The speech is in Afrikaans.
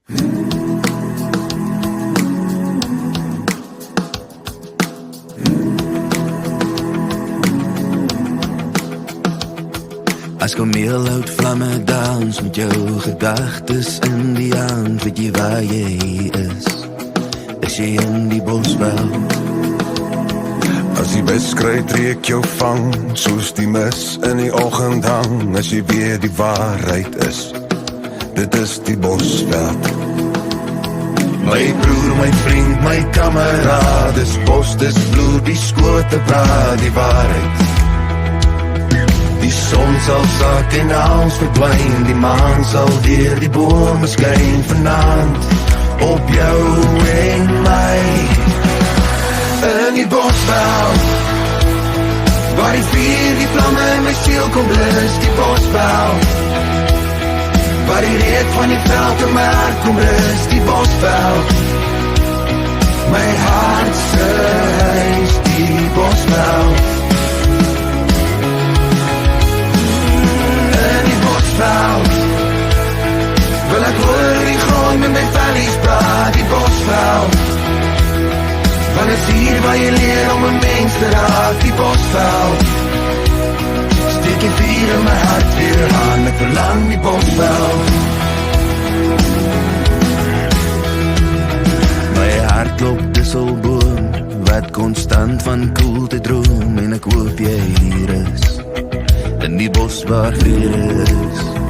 As kameel hout vlamme dans met jou gedagtes in die hand, weet jy waar jy is? Is jy in die bosveld? As die beskryf trek jou vang, soos die mis in die oggend hang, as jy weet die waarheid is, dit is die bosveld. My broer, my vriend, my kameraad, dis bos, dis bloed, die skote praat die waarheid. Die son sal sak en alles verdwyn, die maan sal deur die bome skyn vanaand, op jou en my. In die bosveld, waar die vuur, die vlamme in my siel kom blus, die bosveld, waar die reuk van die veld in my hart kom rus, die bosveld, my hart se huis, die bosveld. In die bosveld, wil ek hoor die grond met my vellies praat, die bosveld, want is hier waar jy leer om 'n mens te raak, die bosveld. Steek die vuur in my hart weer aan, ek verlang die bosveld. My hart loop disselboom, wat konstant van koelte droom, en ek hoop jy hier is, in die bos waar vrede is.